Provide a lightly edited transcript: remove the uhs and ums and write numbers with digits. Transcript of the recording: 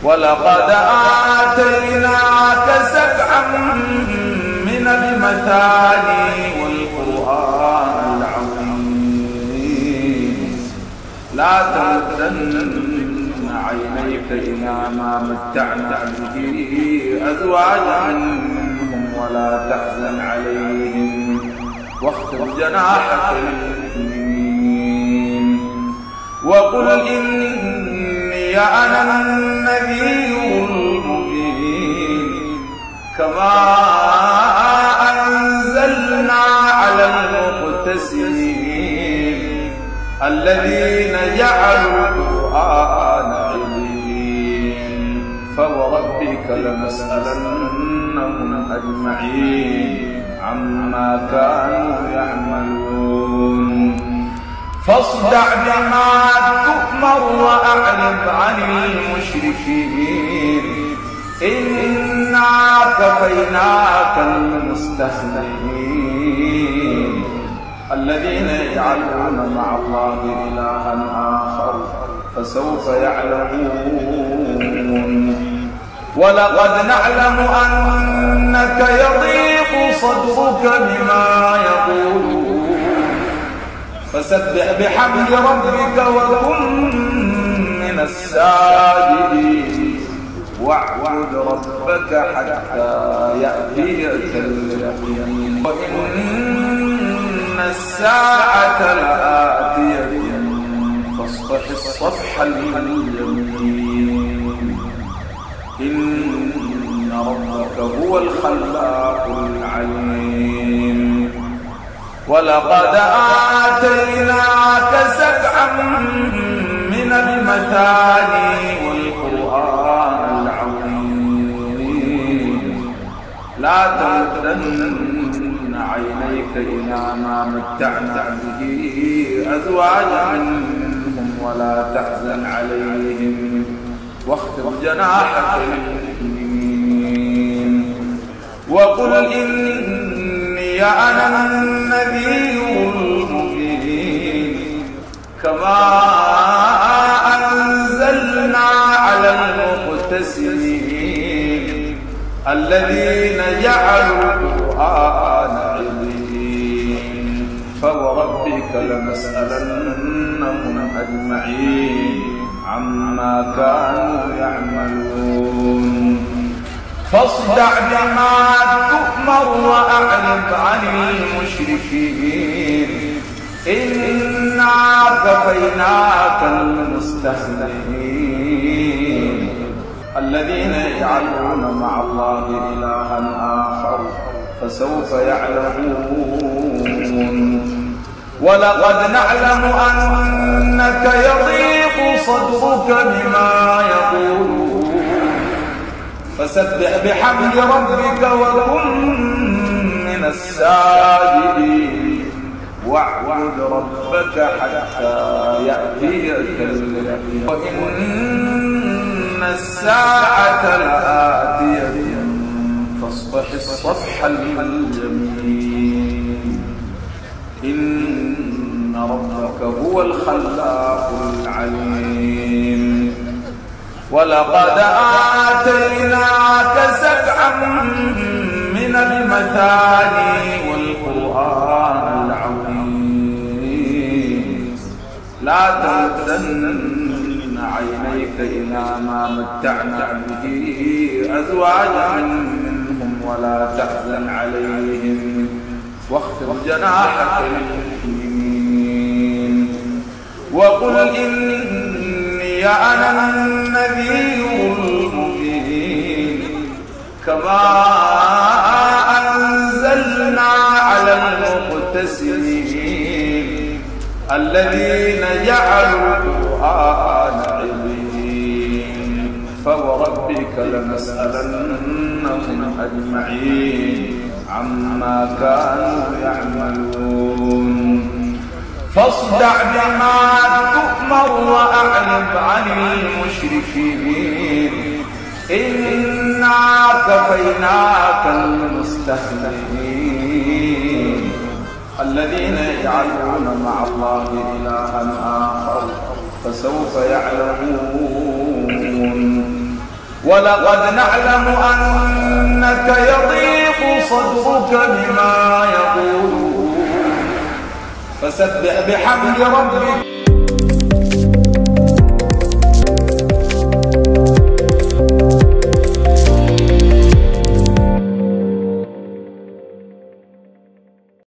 ولقد آتيناك سبعا من المثاني والقرآن العظيم لا تمدن عينيك إلى ما متعنا به أزواجا منهم ولا تحزن عليهم واخفض جناحك للمؤمنين وقل إني أنا النذير المبين كما أنزلنا على المقتسمين الذين جعلوا القرآن عظيم فوربك لنسألنهم أجمعين عما كانوا يعملون فاصدع بما تؤمر وأعرض عن المشركين إنا كفيناك المستهزئين الذين يجعلون مع الله إلها آخر فسوف يعلمون ولقد نعلم أنك يضيق صدرك بما يقولون فسبح بحمد ربك وكن من الساجدين واعبد ربك حتى يأتيك اليقين وإن الساعة لآتية فاصفح الصفح الجميل إن ربك هو الخلاق العليم ولقد آتيناك سبعا من المثاني والقرآن العظيم لا تمدن عينيك إلى ما متعنا به أزواجا منهم ولا تحزن عليهم واخفض جناحك للمؤمنين وقل إني أنا النذير المبين كما أنزلنا على المقتسمين الذين جعلوا القرآن عظيم فوربك لنسألنهم أجمعين عما كانوا يعملون فاصدع بما تؤمر وأعرض عن المشركين إنا كفيناك المستهزئين الذين يجعلون مع الله إلها آخر فسوف يعلمون ولقد نعلم أنك يضيق صدرك بما يقولون فسبح بحمد ربك وكن من الساجدين واعبد ربك حتى يأتيك اليقين وإن الساعة لآتية فاصفح الصفح الجميل إن ربك هو الخلاق العليم ولقد آتيناك سبعا من المثاني والقرآن العظيم لا تمدن عينيك إلى ما متعنا به أزواجا منهم ولا تحزن عليهم واخفض جناحك للمؤمنين وقل إني أنا النذير المبين كما أنزلنا على المقتسمين الذين جعلوا القرآن عظيم فوربك لنسألنهم أجمعين عما كانوا يعملون فاصدع بما تؤمر وأعرض عن المشركين إنا كفيناك المستهزئين الذين يجعلون مع الله إلها آخر فسوف يعلمون ولقد نعلم أنك يضيق صدرك بما يقولون فسبح بحمد ربك